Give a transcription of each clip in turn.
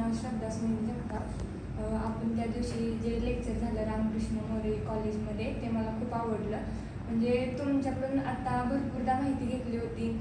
नाव श्रद्धा सुनील जगताप. आपण त्या दिवशी जे लेक्चर झालं रामकृष्ण मोरे कॉलेजमध्ये ते मला खूप आवडलं. म्हणजे तुमच्याकडून आता भरपूरदा माहिती घेतली होती.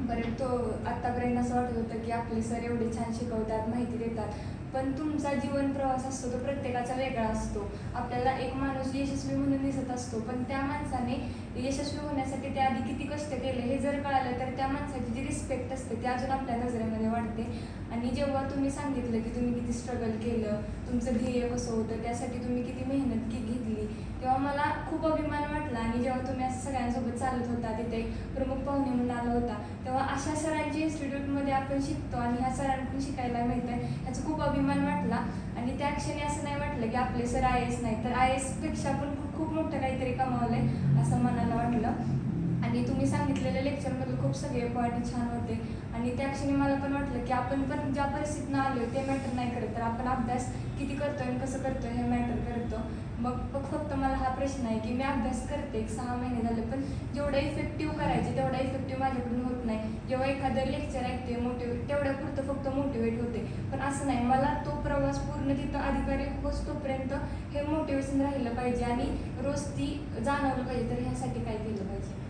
बरं तो आत्तापर्यंत असं वाटत होतं की आपले सर एवढे छान शिकवतात, माहिती देतात, पण तुमचा जीवन प्रवास असतो तो प्रत्येकाचा वेगळा असतो. आपल्याला एक माणूस यशस्वी म्हणून दिसत असतो, पण त्या माणसाने यशस्वी होण्यासाठी त्या आधी किती कष्ट केले हे जर कळालं तर त्या माणसाची जी रिस्पेक्ट असते ती अजून आपल्या नजरेमध्ये वाढते. आणि जेव्हा तुम्ही सांगितलं की तुम्ही किती स्ट्रगल केलं, तुमचं ध्येय कसं होतं, त्यासाठी तुम्ही किती मेहनत घेतली, तेव्हा मला खूप अभिमान वाटला. आणि जेव्हा तुम्ही असं सगळ्यांसोबत चालत होता, तिथे प्रमुख पाहुणे म्हणून आला होता, तेव्हा अशा सरांच्या इन्स्टिट्यूटमध्ये आपण शिकतो आणि ह्या सरांकडून शिकायला मिळतं, याचा खूप अभिमान वाटला. आणि त्या क्षणी असं नाही वाटलं की आपले सर IAS नाही, तर IASपेक्षा पण खूप मोठं काहीतरी कमावलं आहे असं मनाला वाटलं. आणि तुम्ही सांगितलेल्या लेक्चरमध्ये खूप सगळे पॉईंट छान होते. आणि त्या क्षणी मला पण वाटलं की आपण पण ज्या परिस्थितीनं आलो ते मॅटर नाही करत, तर आपण अभ्यास किती करतोय आणि कसं करतोय हे मॅटर करतो. मग फक्त मला हा प्रश्न आहे की मी अभ्यास करते, 6 महिने झाले, पण जेवढं इफेक्टिव्ह करायचे तेवढा इफेक्टिव्ह माझ्याकडून होत नाही. जेव्हा एखादं लेक्चर ऐकते मोटिवेट, तेवढ्या पुरतं फक्त मोटिवेट होते, पण असं नाही. मला तो प्रवास पूर्ण तिथं अधिकारी होतोपर्यंत हे मोटिवेशन राहिलं पाहिजे आणि रोज ती जाणवलं पाहिजे. तर ह्यासाठी काय केलं पाहिजे?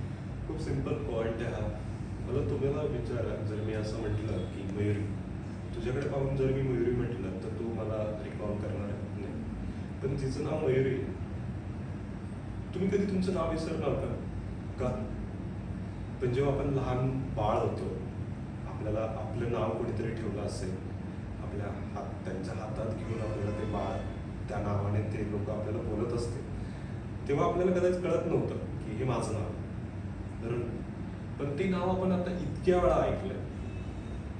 खूप सिंपल पॉईंट आहे हा. मला तुम्हाला विचारा, जर मी असं म्हटलं की मयुरी, तुझ्याकडे पाहून जर मी मयुरी म्हटलं तर तू मला रिकॉल करणार आहे नाही, पण तिचं नाव मयुरी, तुम्ही कधी तुमचं नाव विसरणार का? पण जेव्हा आपण लहान बाळ होतो, आपल्याला आपलं नाव कोणीतरी ठेवलं असेल, त्यांच्या हातात घेऊन आपल्याला ते बाळ त्या नावाने ते लोक आपल्याला बोलत असते, तेव्हा आपल्याला कदाचित कळत नव्हतं की हे माझं नाव. पण ते नाव आपण आता इतक्या वेळा ऐकलंय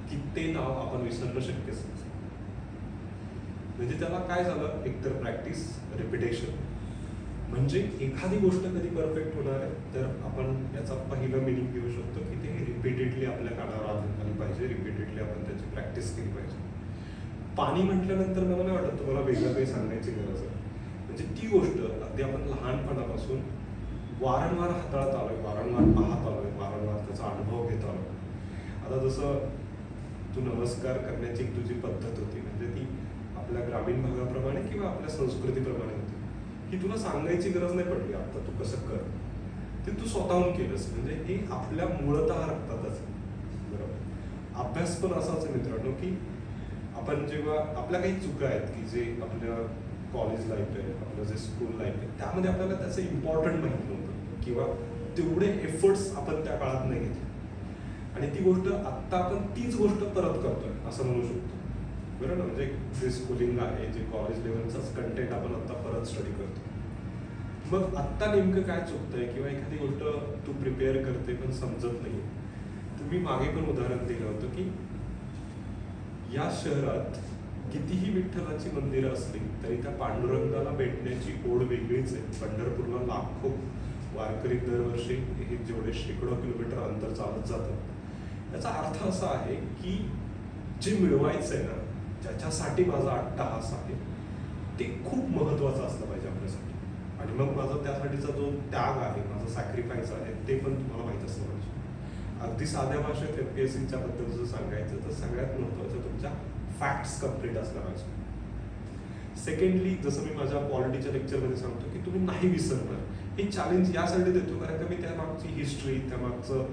की ते नाव आपण विसरणं शक्यच नाही. म्हणजे त्याला काय झालं, एकतर प्रॅक्टिस, रिपिटेशन. म्हणजे एखादी गोष्ट कधी परफेक्ट होणार आहे तर आपण याचा पहिलं मिनिंग घेऊ शकतो की ते रिपीटेडली आपल्या कानावर आली पाहिजे, रिपीटेडली आपण त्याची प्रॅक्टिस केली पाहिजे. पाणी म्हटल्यानंतर मला नाही वाटत तुम्हाला वेगळं काही सांगायची गरज आहे. म्हणजे ती गोष्ट अगदी आपण लहानपणापासून वारंवार हाताळत आलोय, वारंवार पाहत आलोय, वारंवार त्याचा अनुभव घेत आलोय. आता जसं तू नमस्कार करण्याची तुझी पद्धत होती, म्हणजे ती आपल्या ग्रामीण भागाप्रमाणे किंवा आपल्या संस्कृतीप्रमाणे होती, की तुला सांगायची गरज नाही पडली आता तू कसं कर, ते तू स्वतःहून केलंस. म्हणजे हे आपल्या मूळतः रक्तातच आहे. बरोबर. अभ्यास पण असाच आहे मित्रांनो, की आपण जेव्हा आपल्या काही चुका आहेत की जे आपल्या कॉलेज लाईफ आहे, आपलं जे स्कूल लाईफ आहे, त्यामध्ये आपल्याला त्याचं इम्पॉर्टंट माहीत नव्हतं किंवा तेवढे एफर्ट्स आपण त्या काळात नाही घेतले, आणि ती गोष्ट आत्ता आपण तीच गोष्ट परत करतोय असं म्हणू शकतो. बरोबर ना? म्हणजे जे स्कूलिंग आहे, जे कॉलेज लेवलचाच कंटेंट आपण आत्ता परत स्टडी करतो. मग आत्ता नेमकं काय चुकतंय किंवा एखादी गोष्ट तू प्रिपेअर करते पण समजत नाही. तुम्ही मागे पण उदाहरण दिलं होतं की या शहरात कितीही विठ्ठलाची मंदिरं असली तरी त्या पांडुरंगाला भेटण्याची ओढ वेगळीच आहे. पंढरपूरला लाखो वारकरी दरवर्षी हे जेवढे शेकडो किलोमीटर अंतर चालत जातात. याचा अर्थ असा आहे की जे मिळवायचं आहे ना, ज्याच्यासाठी माझा अट्टाहास आहे, ते खूप महत्त्वाचं असलं पाहिजे आपल्यासाठी. आणि मग माझा त्यासाठीचा जो त्याग आहे, माझा सॅक्रिफाईस आहे, ते पण तुम्हाला माहीत असलं पाहिजे. अगदी साध्या भाषेत FPSCच्या बद्दल जर सांगायचं तर सगळ्यात महत्त्वाचं तुमच्या फॅक्ट्स कम्प्लीट असल्या पाहिजे. सेकंडली, जसं मी माझ्या पॉलिटीच्या लेक्चरमध्ये सांगतो की तुम्ही नाही विसरणार, हे चॅलेंज यासाठी देतो कारण का मी त्यामागची हिस्ट्री, त्यामागचं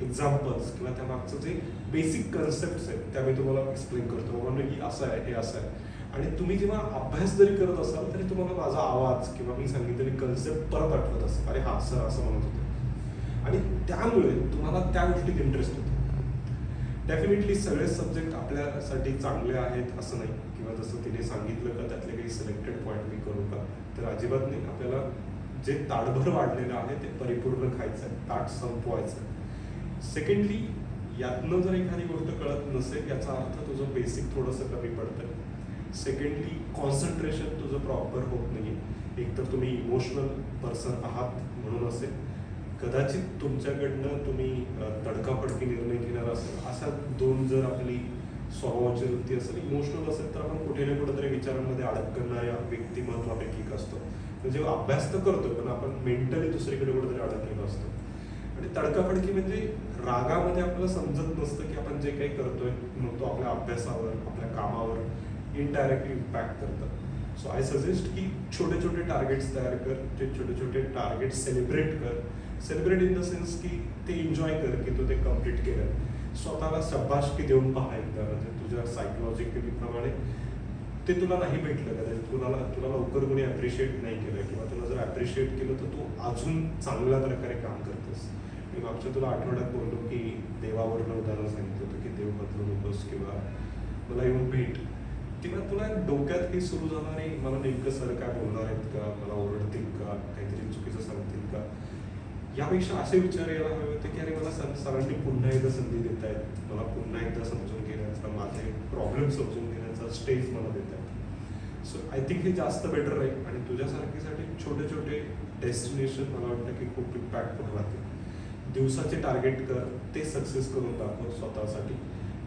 एक्झाम्पल्स किंवा त्यामागचं जे बेसिक कन्सेप्ट्स आहेत त्या मी तुम्हाला एक्सप्लेन करतो. म्हणून की असं आहे, हे असं आहे. आणि तुम्ही जेव्हा अभ्यास जरी करत असाल तरी तुम्हाला माझा आवाज किंवा मी सांगितलेली कन्सेप्ट परत आठवत असेल, अरे हा सर असं म्हणत होते, आणि त्यामुळे तुम्हाला त्या गोष्टीत इंटरेस्ट होतो. डेफिनेटली सगळे सब्जेक्ट आपल्यासाठी चांगले आहेत असं नाही, किंवा जसं तिने सांगितलं का त्यातले काही सिलेक्टेड पॉईंट मी करू का, तर अजिबात नाही. आपल्याला जे ताटभर वाढलेलं आहे ते परिपूर्ण खायचं आहे, ताट संपवायचं आहे. सेकंडली, यातनं जर एखादी गोष्ट कळत नसेल याचा अर्थ तुझं बेसिक थोडंसं कमी पडतं. सेकंडली, कॉन्सन्ट्रेशन तुझं प्रॉपर होत नाही. एकतर तुम्ही इमोशनल पर्सन आहात म्हणून असेल, कदाचित तुमच्याकडनं तुम्ही तडकाफडकी निर्णय घेणार असेल, अशा दोन जर आपली स्वभावाची वृत्ती असेल. इमोशनल असेल तर आपण कुठे ना कुठेतरी विचारांमध्ये अडकणाऱ्या व्यक्तिमत्वापैकी एक असतो. म्हणजे अभ्यास तर करतो पण आपण मेंटली दुसरीकडे कुठेतरी अडकलेलो असतो. आणि तडकाफडकी म्हणजे रागामध्ये आपल्याला समजत नसतं की आपण जे काही करतोय मग तो आपल्या अभ्यासावर, आपल्या कामावर इनडायरेक्टली इम्पॅक्ट करतं. सो आय सजेस्ट की छोटे छोटे टार्गेट्स तयार कर, ते छोटे छोटे टार्गेट्स सेलिब्रेट कर. सेलिब्रेट इन द सेन्स की ते एन्जॉय कर की तू ते कम्प्लीट केलं. स्वतःला शब्बाशकी देऊन पहा एकदा, म्हणजे तुझ्या सायकोलॉजिकली प्रमाणे ते तुला नाही भेटलं कदाचित, तुला लवकर कोणी ॲप्रिशिएट नाही केलं, किंवा तुला जर ॲप्रिशिएट केलं तर तू अजून चांगल्या प्रकारे काम करतोस. मी मागच्या तुला आठवड्यात बोललो की देवावरनं उदाहरण सांगितलं होतं की देव बदलू नकोस किंवा मला येऊन भेट. किंवा तुला डोक्यात हे सुरू झालं नाही मला नेमकं सर काय बोलणार आहेत का, मला ओरडतील का, काहीतरी चुकीचं सांगतील का, यापेक्षा असे विचार यायला हवे होते की अरे मला सरांनी पुन्हा एकदा संधी देत आहेत, मला पुन्हा एकदा समजून घेण्याचा, माझे प्रॉब्लेम समजून घेण्याचा स्टेज मला देत आहेत. सो आय थिंक हे जास्त बेटर राहील. आणि तुझ्यासारखीसाठी छोटे छोटे डेस्टिनेशन मला वाटतं की खूप इम्पॅक्टफुल राहते. दिवसाचे टार्गेट कर, ते सक्सेस करून दाखव स्वतःसाठी.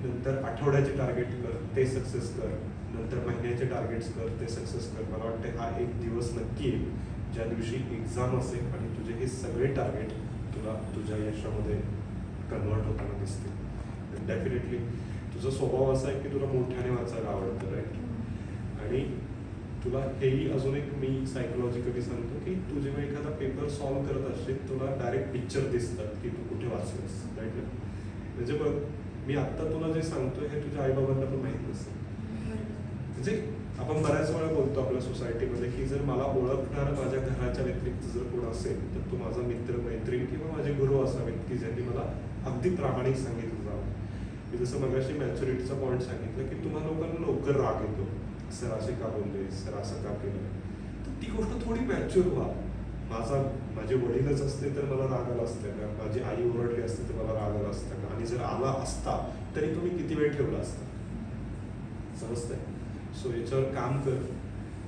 नंतर आठवड्याचे टार्गेट कर, ते सक्सेस कर. नंतर महिन्याचे टार्गेट्स कर, ते सक्सेस कर. मला वाटते हा एक दिवस नक्की येईल ज्या दिवशी एक्झाम असेल आणि तुझे हे सगळे टार्गेट तुला तुझ्या यशामध्ये कन्वर्ट होताना दिसतील. डेफिनेटली तुझा स्वभाव असा आहे की तुला मोठ्याने वाचायला आवडतं, राईट. आणि तुला हेही अजून एक मी सायकोलॉजिकली सांगतो की तू जेव्हा एखादा पेपर सॉल्व्ह करत असशील तुला डायरेक्ट पिक्चर दिसतात की तू कुठे वाचलेस, राईट. म्हणजे बघ, मी आत्ता तुला जे सांगतोय हे तुझ्या आईबाबांना पण माहीत नसेल. म्हणजे आपण बऱ्याच वेळा बोलतो आपल्या सोसायटीमध्ये की जर मला ओळखणारं माझ्या घराच्या व्यतिरिक्त जर कोण असेल तर तो माझा मित्र, मैत्रीण किंवा माझे गुरु असावेत की ज्यांनी मला अगदी प्रामाणिक सांगितलं जावं. मी जसं मगाशी मॅच्युरिटीचा पॉईंट सांगितलं की तुम्हा लोकांना लवकर राग येतो, सर असे का बोलले, सर असं का केलं. तर ती गोष्ट थोडी मॅच्युअर व्हा. माझे वडीलच असते तर मला राग आला असतं का, माझी आई ओरडली असते तर मला राग आला असता का, आणि जर आला असता तरी तुम्ही किती वेळ ठेवला असता. समजतंय. सो याच्यावर काम कर.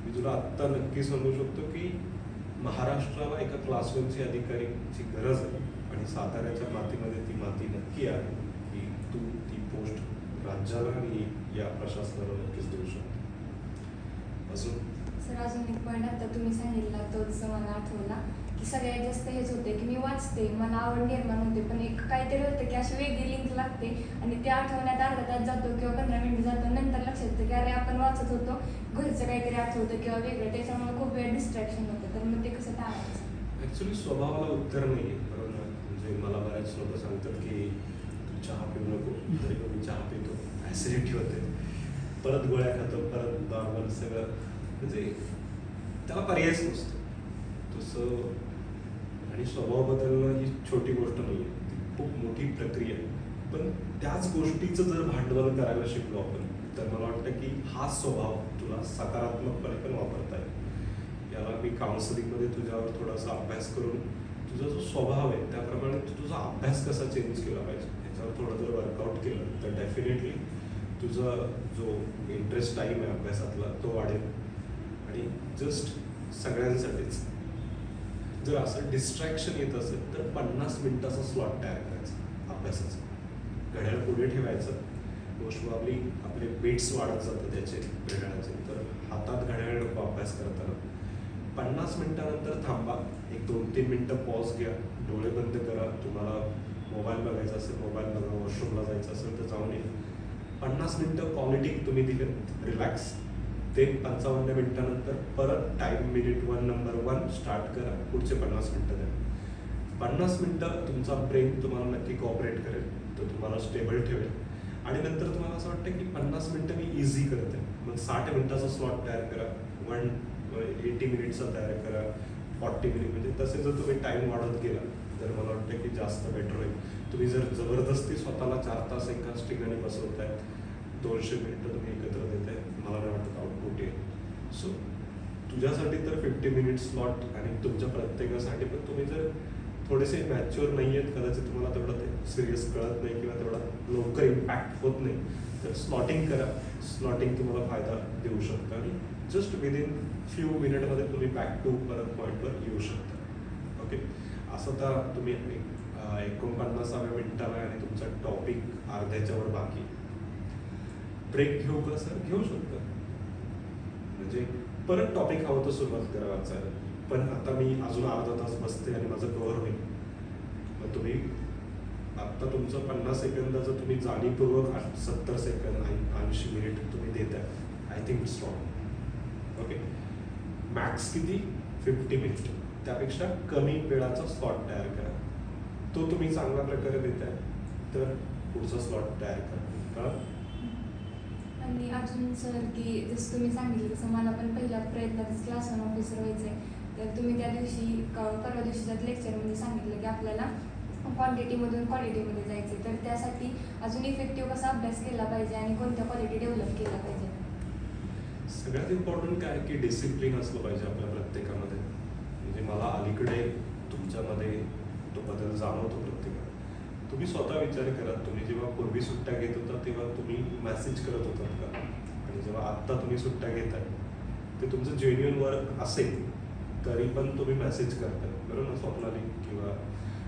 मी तुला आत्ता नक्की सांगू शकतो की महाराष्ट्राला एका क्लास 1ची अधिकारीची गरज आहे आणि साताऱ्याच्या मातीमध्ये ती माती नक्की आहे की तू ती पोस्ट राज्याला आणि या प्रशासनाला नक्कीच देऊ शकतो. अजून सर अजून एक पॉईंट आता तुम्ही सांगितला तोच मला आठवला की सगळ्यात जास्त हेच होते की मी वाचते, मला आवड निर्माण होते, पण एक काहीतरी होतं की अशी वेगळी लिंक लागते आणि ते आठवण्यात अर्धा तास जातो किंवा 15 मिनिटं जातो. नंतर लक्षात येतं की अरे आपण वाचत होतो, घरचं काहीतरी आठवतं किंवा वेगळं, त्याच्यामुळे खूप वेळ डिस्ट्रॅक्शन होतं. तर मग ते कसं टाळायचं? ॲक्च्युली स्वभावाला उत्तर नाही आहे, बरोबर. म्हणजे मला बऱ्याच लोक सांगतात की तू चहा पिऊ नको, तरी पण मी चहा पितो, ॲसिडिटी होते, परत गोळ्या खातो, परत नॉर्मल सगळं. म्हणजे त्याला पर्यायच नसतो तसं. आणि स्वभाव बदलणं ही छोटी गोष्ट नाही आहे, ती खूप मोठी प्रक्रिया आहे. पण त्याच गोष्टीचं जर भांडवल करायला शिकलो आपण तर मला वाटतं की हा स्वभाव तुला सकारात्मकपणे पण वापरता येईल. याला मी काउन्सिलिंगमध्ये तुझ्यावर थोडासा अभ्यास करून तुझा जो स्वभाव आहे त्याप्रमाणे तू तुझा अभ्यास कसा चेंज केला पाहिजे याच्यावर थोडं जर वर्कआउट केलं तर डेफिनेटली तुझा जो इंटरेस्ट टाईम आहे अभ्यासातला तो वाढेल. आणि जस्ट सगळ्यांसाठीच जर असं डिस्ट्रॅक्शन येत असेल तर 50 मिनिटाचा स्लॉट तयार करायचा अभ्यासाचा. घड्याळ पुढे ठेवायचं, मोस्ट प्रॉब्ली आपले बीट्स वाढत जातात त्याचे घड्याळाचे, तर हातात घड्याळ नको अभ्यास करताना. 50 मिनिटानंतर थांबा, एक 2-3 मिनिटं पॉज घ्या, डोळे बंद करा. तुम्हाला मोबाईल बघायचा असेल मोबाईल बघा, वॉशरूमला जायचं असेल तर जाऊन ये. 50 मिनिटं क्वालिटी तुम्ही दिले रिलॅक्स. ते 55 मिनिटानंतर परत टाईम मिनिट 1 नंबर 1 स्टार्ट करा, पुढचे 50 मिनिटं द्या. 50 मिनिटं तुमचा ब्रेन तुम्हाला नक्की कॉपरेट करेल, तो तुम्हाला स्टेबल ठेवेल. आणि नंतर तुम्हाला असं वाटतं की 50 मिनिटं मी इझी करते, मग 60 मिनिटाचा स्लॉट तयार करा, 80 मिनिटचा तयार करा, 40 मिनिट. म्हणजे तसे जर तुम्ही टाईम वाढत गेला तर मला वाटतं की जास्त बेटर होईल. तुम्ही जर जबरदस्ती स्वतःला 4 तास एकाच ठिकाणी बसवताय, 200 मिनिटं तुम्ही एकत्र देताय, मला नाही वाटत आउटपुट येईल. सो तुझ्यासाठी तर 50 मिनिट स्लॉट आणि तुमच्या प्रत्येकासाठी. पण तुम्ही जर थोडेसे मॅच्युअर नाही आहेत, कदाचित तुम्हाला तेवढं ते सिरियस कळत नाही किंवा तेवढा लवकर इम्पॅक्ट होत नाही, तर स्लॉटिंग करा. स्लॉटिंग तुम्हाला फायदा देऊ शकतं आणि जस्ट विदिन फ्यू मिनिटमध्ये तुम्ही बॅक टू परत पॉईंटवर येऊ शकता. ओके, असं तर तुम्ही 49व्या मिनिटाला आणि तुमचा टॉपिक अर्ध्याच्यावर बाकी. ब्रेक घेऊ का सर? घेऊ शकता. म्हणजे परत टॉपिक हवं तर सुरुवात करा वाचायला. पण आता मी अजून अर्धा तास बसते आणि माझं कव्हर होईल. मग तुम्ही आत्ता तुमचं 50 सेकंदाचं तुम्ही जाणीवपूर्वक 70 सेकंद 80 मिनिट तुम्ही देताय. I I think it's wrong. Okay, max किती 50 मिनिट, त्यापेक्षा कमी वेळाचा स्लॉट तयार करा. तो तुम्ही चांगल्या प्रकारे देताय तर पुढचा स्लॉट तयार करा. आणि अजून सर की जसं तुम्ही सांगितलं तसं मला पण पहिल्या प्रयत्नातच क्लास 1 ऑफिसर व्हायचं आहे. तर तुम्ही त्या दिवशी परवा दिवशीच्या लेक्चरमध्ये सांगितलं की आपल्याला क्वांटिटीमधून क्वालिटीमध्ये जायचं आहे. तर त्यासाठी अजून इफेक्टिव्ह कसा अभ्यास केला पाहिजे आणि कोणत्या क्वालिटी डेव्हलप केल्या पाहिजे? सगळ्यात इम्पॉर्टंट काय की डिसिप्लिन असलं पाहिजे आपल्या प्रत्येकामध्ये. म्हणजे मला अलीकडे तुमच्यामध्ये तो बदल जाणवतो प्रत्येकाला. तुम्ही स्वतः विचार करा, तुम्ही जेव्हा पूर्वी सुट्ट्या घेत होता तेव्हा तुम्ही मेसेज करत होतात का? आणि जेव्हा आत्ता तुम्ही सुट्ट्या घेताय ते तुमचं जेन्युइन वर्क असेल तरी पण तुम्ही मेसेज करताय, बरोबर ना? स्वप्नाली किंवा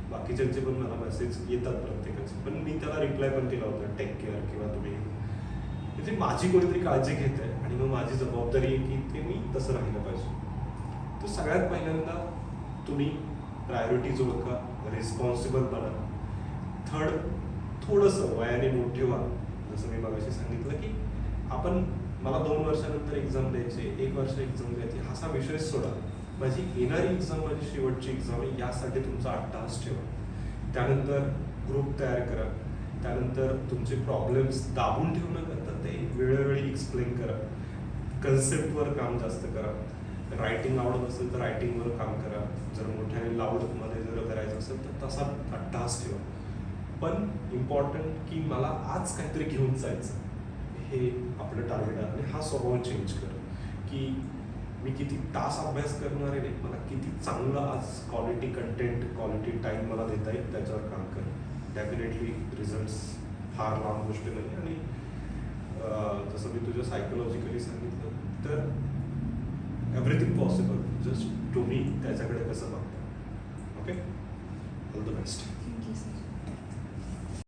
बाकीच्यांचे पण मला मेसेज येतात प्रत्येकाचे, पण मी त्याला रिप्लाय पण केला होता टेक केअर किंवा तुम्ही, म्हणजे माझी कोणीतरी काळजी घेत आहे आणि मग माझी जबाबदारी आहे की ते मी तसं राहिलं पाहिजे. तर सगळ्यात पहिल्यांदा तुम्ही प्रायोरिटीज ओळखा, रिस्पॉन्सिबल बना. थर्ड, थोडंसं वयाने मोठे व्हा. जसं मी मगाशी सांगितलं की आपण, मला 2 वर्षानंतर एक्झाम द्यायची, 1 वर्ष एक्झाम द्यायची, असा विषय सोडा. माझी येणारी एक्झाम माझी शेवटची एक्झाम आहे, यासाठी तुमचा 8 तास ठेवा. त्यानंतर ग्रुप तयार करा. त्यानंतर तुमचे प्रॉब्लेम्स दाबून ठेवू नका, तर ते वेळोवेळी एक्सप्लेन करा. कन्सेप्टवर काम जास्त करा. रायटिंग आवडत असेल तर रायटिंगवर काम करा. जर मोठ्याने लाऊडमध्ये जर करायचं असेल तर तसा 8 तास ठेवा. पण इम्पॉर्टंट की मला आज काहीतरी घेऊन जायचं, हे आपलं टार्गेट आहे. आणि हा स्वभाव चेंज कर की मी किती तास अभ्यास करणार आहे, नाही, मला किती चांगलं आज क्वालिटी कंटेंट, क्वालिटी टाईम मला देता येईल त्याच्यावर काम कर. डेफिनेटली रिझल्ट्स फार लांब गोष्ट नाही. आणि जसं मी तुझ्या सायकोलॉजिकली सांगितलं तर एव्हरीथिंग पॉसिबल, जस्ट तुम्ही त्याच्याकडे कसं बघता. Okay, all the best. Thank you sir.